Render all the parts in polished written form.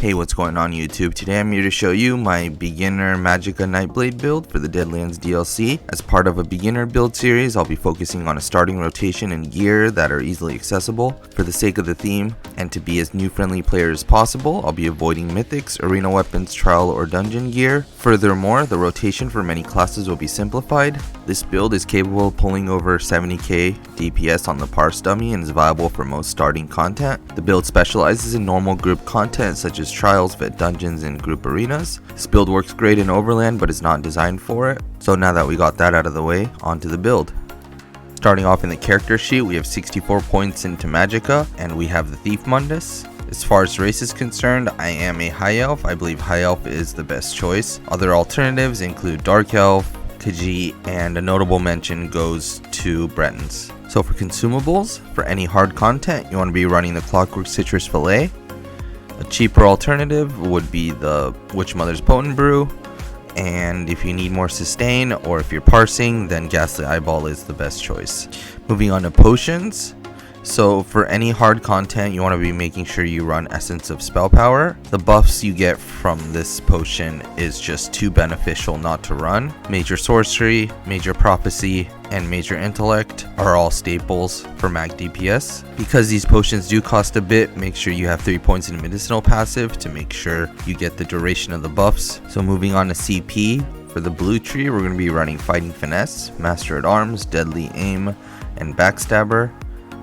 Hey, what's going on YouTube? Today I'm here to show you my beginner Magicka Nightblade build for the Deadlands DLC. As part of a beginner build series, I'll be focusing on a starting rotation and gear that are easily accessible. For the sake of the theme, and to be as new friendly player as possible, I'll be avoiding mythics, arena weapons, trial, or dungeon gear. Furthermore, the rotation for many classes will be simplified. This build is capable of pulling over 70k DPS on the parse dummy and is viable for most starting content. The build specializes in normal group content such as trials, vet dungeons, and group arenas. This build works great in overland but is not designed for it. So now that we got that out of the way, onto the build. Starting off in the character sheet, we have 64 points into Magicka, and we have the Thief Mundus. As far as race is concerned, I am a High Elf. I believe High Elf is the best choice. Other alternatives include Dark Elf, Khajiit, and a notable mention goes to Bretons. So for consumables, for any hard content, you want to be running the Clockwork Citrus Fillet. A cheaper alternative would be the Witch Mother's Potent Brew, and if you need more sustain or if you're parsing, then Ghastly Eyeball is the best choice. Moving on to potions. So for any hard content, you want to be making sure you run Essence of Spell Power. The buffs you get from this potion is just too beneficial not to run. Major Sorcery, Major Prophecy, and Major Intellect are all staples for Mag DPS. Because these potions do cost a bit, make sure you have 3 points in Medicinal Passive to make sure you get the duration of the buffs. So moving on to CP, for the blue tree, we're going to be running Fighting Finesse, Master at Arms, Deadly Aim, and Backstabber.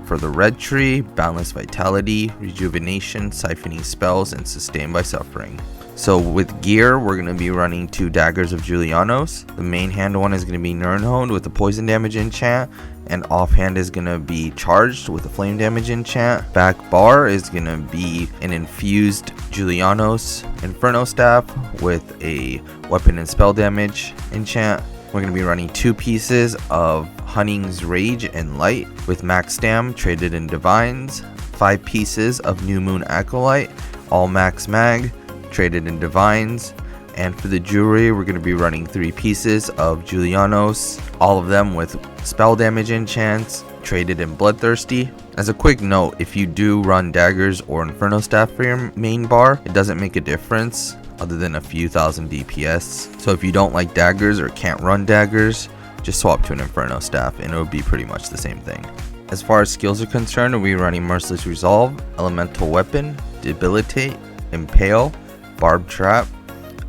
For the red tree, Boundless Vitality, Rejuvenation, Siphoning Spells, and Sustain by Suffering. So with gear, we're going to be running 2 Daggers of Julianos. The main hand one is going to be Nirnhoned with the poison damage enchant, and offhand is going to be Charged with the flame damage enchant. Back bar is going to be an infused Julianos Inferno Staff with a weapon and spell damage enchant. We're going to be running 2 pieces of Hunning's Rage and Light with Max Stam traded in Divines, 5 pieces of New Moon Acolyte, all Max Mag, traded in Divines, and for the jewelry we're going to be running 3 pieces of Julianos, all of them with spell damage enchants, traded in Bloodthirsty. As a quick note, if you do run daggers or Inferno Staff for your main bar, it doesn't make a difference other than a few thousand DPS. So if you don't like daggers or can't run daggers, just swap to an Inferno Staff and it'll be pretty much the same thing. As far as skills are concerned, we're running Merciless Resolve, Elemental Weapon, Debilitate, Impale, Barb Trap,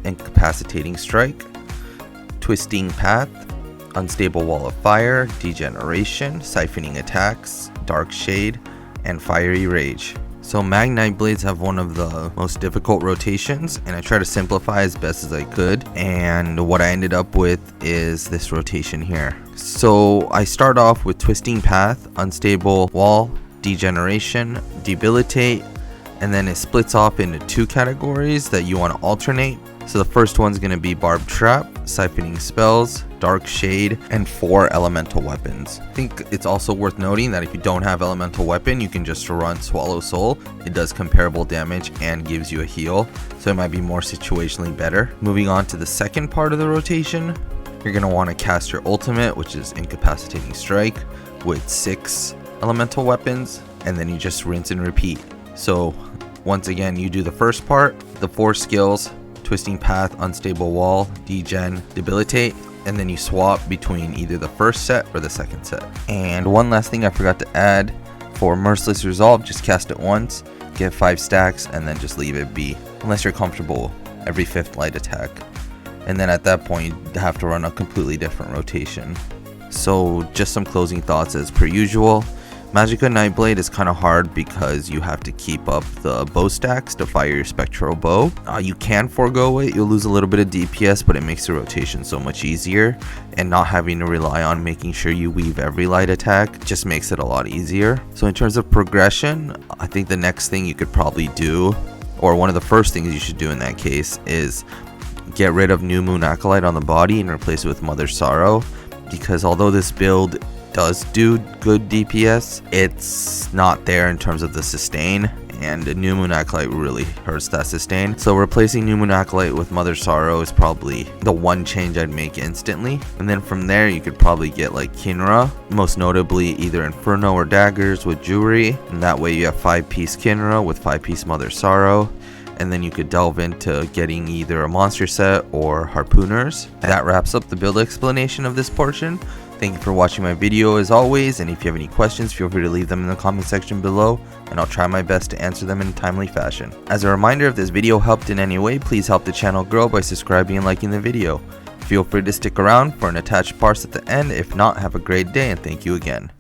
Incapacitating Strike, Twisting Path, Unstable Wall of Fire, Degeneration, Siphoning Attacks, Dark Shade, and Fiery Rage. So Mag Nightblades have one of the most difficult rotations, and I try to simplify as best as I could, and what I ended up with is this rotation here. So I start off with Twisting Path, Unstable Wall, Degeneration, Debilitate, and then it splits off into 2 categories that you want to alternate. So the first one's going to be Barb Trap, Siphoning Spells, Dark Shade, and 4 Elemental Weapons. I think it's also worth noting that if you don't have Elemental Weapon, you can just run Swallow Soul. It does comparable damage and gives you a heal, so it might be more situationally better. Moving on to the second part of the rotation, you're going to want to cast your ultimate, which is Incapacitating Strike, with 6 Elemental Weapons, and then you just rinse and repeat. So once again, you do the first part, the 4 skills, Twisting Path, Unstable Wall, Degen, Debilitate, and then you swap between either the first set or the second set. And one last thing I forgot to add, for Merciless Resolve, just cast it once, get 5 stacks, and then just leave it be, unless you're comfortable every 5th light attack. And then at that point, you have to run a completely different rotation. So just some closing thoughts as per usual. Magicka Nightblade is kind of hard because you have to keep up the bow stacks to fire your spectral bow. You can forego it, you'll lose a little bit of DPS, but it makes the rotation so much easier, and not having to rely on making sure you weave every light attack just makes it a lot easier. So in terms of progression, I think the next thing you could probably do, or one of the first things you should do in that case, is get rid of New Moon Acolyte on the body and replace it with Mother Sorrow, because although this build does do good DPS, it's not there in terms of the sustain, and New Moon Acolyte really hurts that sustain. So replacing New Moon Acolyte with Mother Sorrow is probably the one change I'd make instantly. And then from there you could probably get like Kinra, most notably either Inferno or Daggers with Jewelry, and that way you have 5-piece Kinra with 5-piece Mother Sorrow. and then you could delve into getting either a monster set or harpooners. That wraps up the build explanation of this portion. Thank you for watching my video as always, and if you have any questions, feel free to leave them in the comment section below, and I'll try my best to answer them in a timely fashion. As a reminder, if this video helped in any way, please help the channel grow by subscribing and liking the video. Feel free to stick around for an attached parse at the end. If not, have a great day and thank you again.